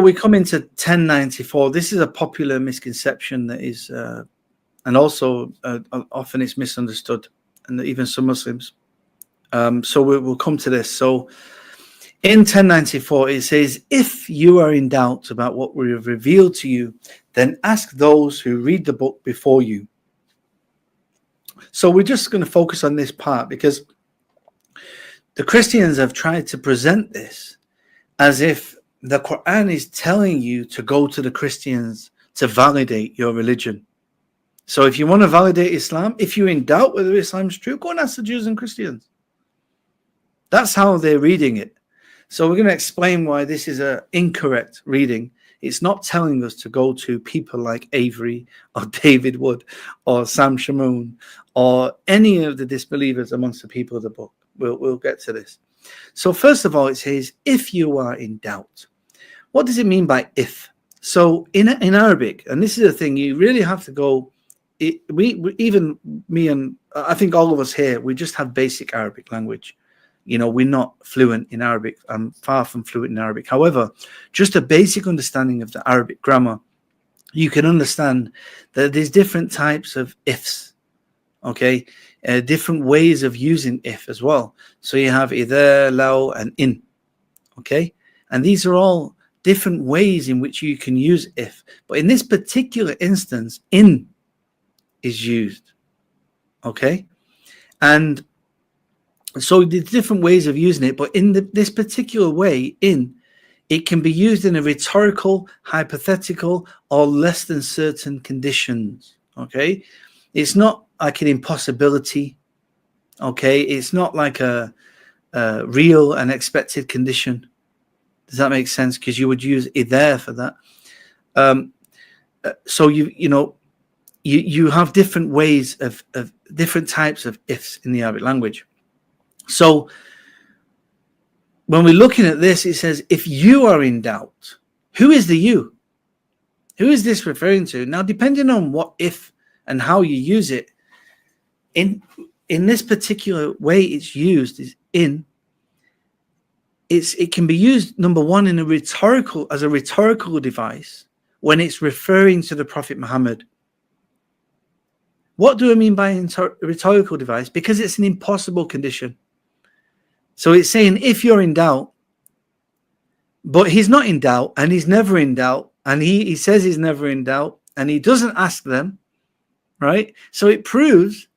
we come into 1094. This is a popular misconception that is, and also often it's misunderstood, and even some Muslims. So we'll come to this. So in 1094, it says, if you are in doubt about what we have revealed to you, then ask those who read the book before you. So we're just going to focus on this part because the Christians have tried to present this as if the Quran is telling you to go to the Christians to validate your religion. So if you want to validate Islam, if you're in doubt whether Islam is true, go and ask the Jews and Christians. That's how they're reading it. So we're going to explain why this is an incorrect reading. It's not telling us to go to people like Avery or David Wood or Sam Shamoun or any of the disbelievers amongst the people of the book. We'll get to this. So first of all, it says, if you are in doubt. What does it mean by if? So in Arabic, and this is the thing, you really have to go, even me and I think all of us here, we just have basic Arabic language. You know, we're not fluent in Arabic. I'm far from fluent in Arabic. However, just a basic understanding of the Arabic grammar, you can understand that there's different types of ifs, okay? Different ways of using if as well. So you have idha, law, and in, okay? And these are all different ways in which you can use if. But in this particular instance, in is used, okay? And so there's different ways of using it, but in this particular way, in, it can be used in a rhetorical, hypothetical, or less than certain conditions, okay? It's not like an impossibility, okay? It's not like a real and expected condition. Does that make sense? Because you would use there for that. So you have different ways of different types of ifs in the Arabic language. So when we're looking at this, it says, if you are in doubt, who is the you? Who is this referring to? Now, depending on what if and how you use it, in this particular way it's used is in. It can be used, number one, as a rhetorical device when it's referring to the Prophet Muhammad. What do I mean by rhetorical device? Because it's an impossible condition. So it's saying if you're in doubt, but he's not in doubt and he's never in doubt, and he says he's never in doubt and he doesn't ask them, right? So it proves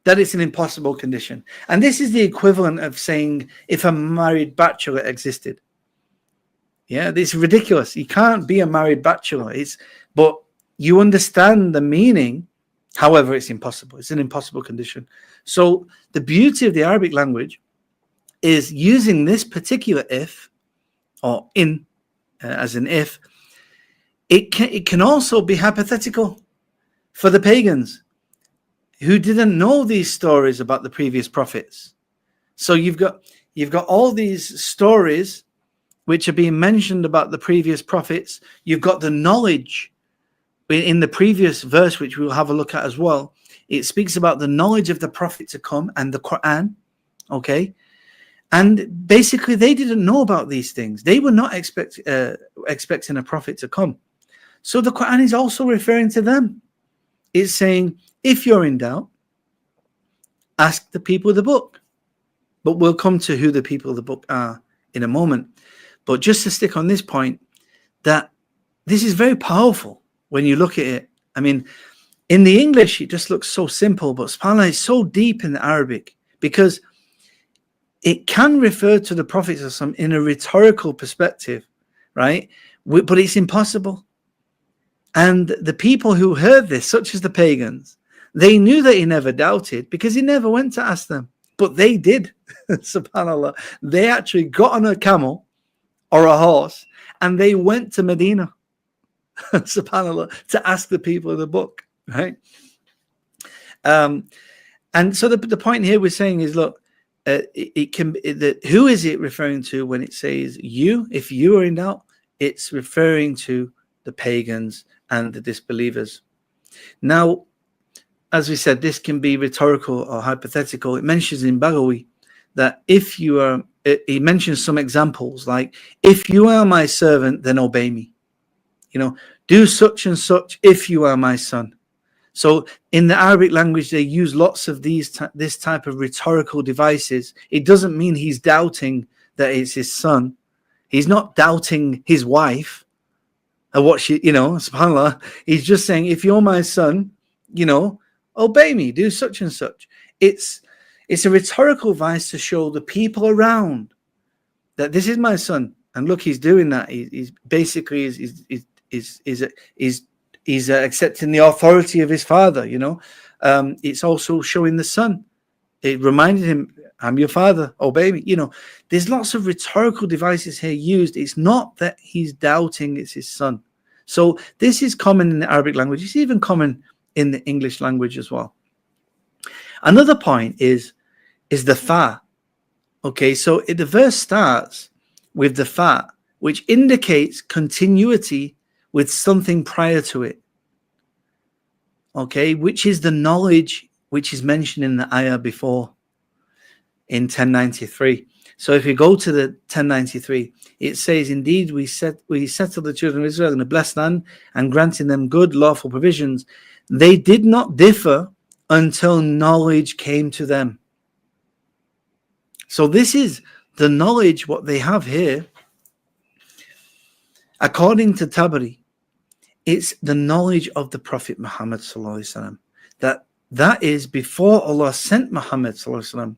that it's an impossible condition. And this is the equivalent of saying if a married bachelor existed. Yeah, it's ridiculous. You can't be a married bachelor. But you understand the meaning. However, it's impossible. It's an impossible condition. So the beauty of the Arabic language is using this particular if, or in, as an if. It can also be hypothetical for the pagans who didn't know these stories about the previous prophets. So you've got all these stories which are being mentioned about the previous prophets. You've got the knowledge in the previous verse, which we'll have a look at as well. It speaks about the knowledge of the prophet to come and the Quran, okay? And basically, they didn't know about these things. They were not expecting a prophet to come. So the Quran is also referring to them. It's saying, if you're in doubt, ask the people of the book. But we'll come to who the people of the book are in a moment. But just to stick on this point, that this is very powerful when you look at it. I mean, in the English, it just looks so simple, but subhanAllah, it's so deep in the Arabic because it can refer to the prophets in a rhetorical perspective, right? But it's impossible. And the people who heard this, such as the pagans, they knew that he never doubted because he never went to ask them. But they did, subhanAllah. They actually got on a camel or a horse and they went to Medina, subhanAllah, to ask the people of the book, right? And so the point here we're saying is, look, who is it referring to when it says you? If you are in doubt, it's referring to the pagans and the disbelievers. Now, as we said, this can be rhetorical or hypothetical. It mentions in Baghawi that if you are, he mentions some examples like, if you are my servant, then obey me. do such and such if you are my son. So in the Arabic language, they use lots of this type of rhetorical devices. It doesn't mean he's doubting that it's his son. He's not doubting his wife or what she, subhanAllah. He's just saying, if you're my son, obey me, do such and such. It's a rhetorical device to show the people around that this is my son. And look, he's doing that. He's basically he's accepting the authority of his father. It's also showing the son. It reminded him, I'm your father, obey me. There's lots of rhetorical devices here used. It's not that he's doubting it's his son. So this is common in the Arabic language. It's even common in the English language as well. Another point is the fa. Okay, so the verse starts with the fa, which indicates continuity with something prior to it. Okay, which is the knowledge which is mentioned in the ayah before in 1093. So if we go to the 1093, it says, indeed, we settled the children of Israel in a blessed land and granting them good, lawful provisions. They did not differ until knowledge came to them. So this is the knowledge, what they have here. According to Tabari, it's the knowledge of the Prophet Muhammad sallallahu alaihi wasallam. That is before Allah sent Muhammad sallallahu alaihi wasallam,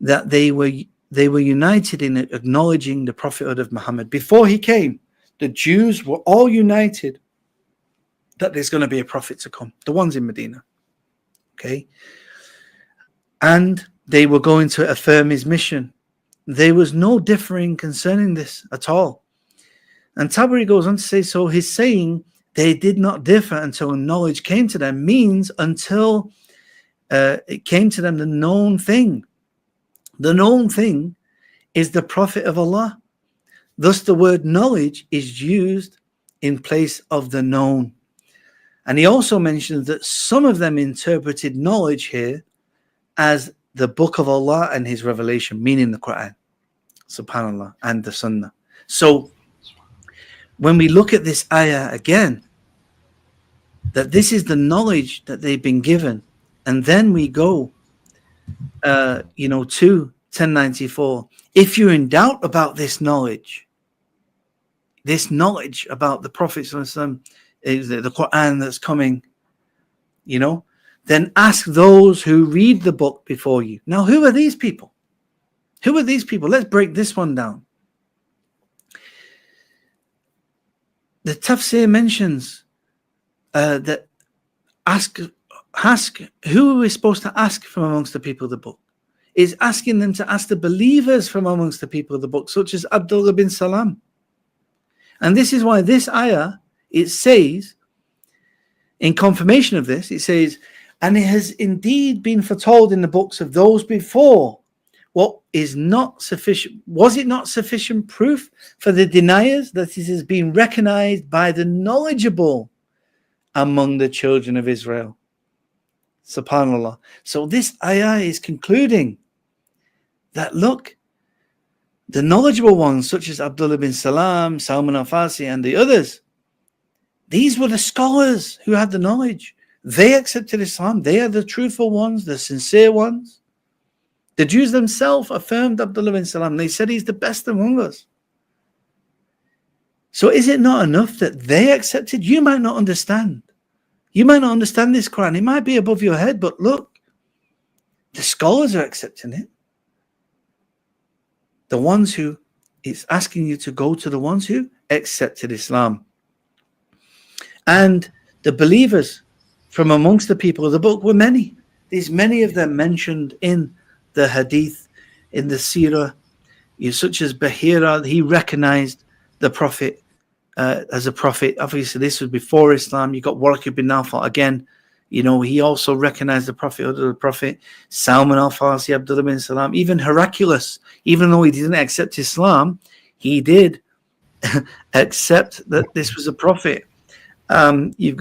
that they were united in acknowledging the prophethood of Muhammad. Before he came, the Jews were all united that there's going to be a prophet to come, the ones in Medina. Okay? And they were going to affirm his mission. There was no differing concerning this at all. And Tabari goes on to say, so he's saying they did not differ until knowledge came to them, means until it came to them the known thing. The known thing is the Prophet of Allah. Thus the word knowledge is used in place of the known. And he also mentions that some of them interpreted knowledge here as the book of Allah and his revelation, meaning the Quran, subhanAllah, and the Sunnah. So when we look at this ayah again, that this is the knowledge that they've been given, and then we go to 1094. If you're in doubt about this knowledge about the Prophet is the Quran that's coming, then ask those who read the book before you. Now, who are these people? Who are these people? Let's break this one down. The tafsir mentions that ask who are we supposed to ask from amongst the people of the book? Is asking them to ask the believers from amongst the people of the book, such as Abdullah bin Salam. And this is why this ayah, it says, in confirmation of this, it says, and it has indeed been foretold in the books of those before. What is not sufficient? Was it not sufficient proof for the deniers that it has been recognized by the knowledgeable among the children of Israel? SubhanAllah. So this ayah is concluding that, look, the knowledgeable ones, such as Abdullah bin Salam, Salman al-Farsi, and the others, these were the scholars who had the knowledge. They accepted Islam. They are the truthful ones, the sincere ones. The Jews themselves affirmed Abdullah bin Salam. They said he's the best among us. So is it not enough that they accepted? You might not understand. You might not understand this Quran. It might be above your head, but look, the scholars are accepting it. The ones who, it's asking you to go to the ones who accepted Islam. And the believers from amongst the people of the book were many. There's many of them mentioned in the hadith, in the seerah, such as Bahira. He recognized the Prophet as a prophet. Obviously, this was before Islam. You got Waraq bin Nawfal again. He also recognized the Prophet of the Prophet. Salman al-Farsi, Abdullah bin Salam, even Heraclius, even though he didn't accept Islam, he did accept that this was a prophet. You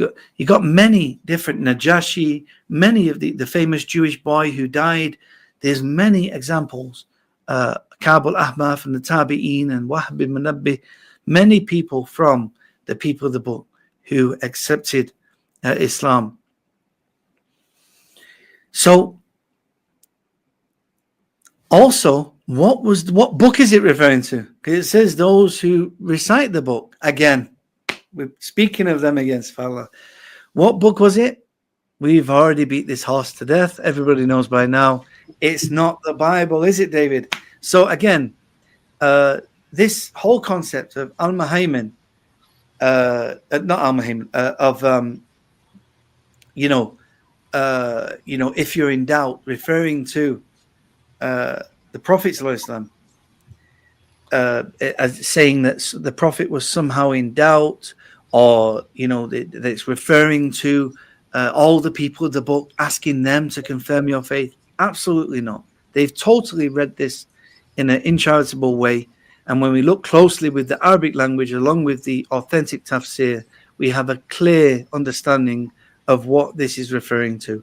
got many different Najashi, many of the famous Jewish boy who died. There's many examples. Ka'b al-Ahmar from the Tabi'een and Wahb bin Munabbih, many people from the people of the book who accepted Islam. So also, what book is it referring to? Because it says those who recite the book. Again, we're speaking of them against Allah. What book was it? We've already beat this horse to death. Everybody knows by now. It's not the Bible, is it, David? So again, this whole concept of al-Muhaymin, not al-Muhaymin, if you're in doubt, referring to the Prophet ﷺ, as saying that the Prophet was somehow in doubt, or that it's referring to all the people of the book, asking them to confirm your faith. Absolutely not. They've totally read this in an uncharitable way. And when we look closely with the Arabic language, along with the authentic tafsir, we have a clear understanding of what this is referring to.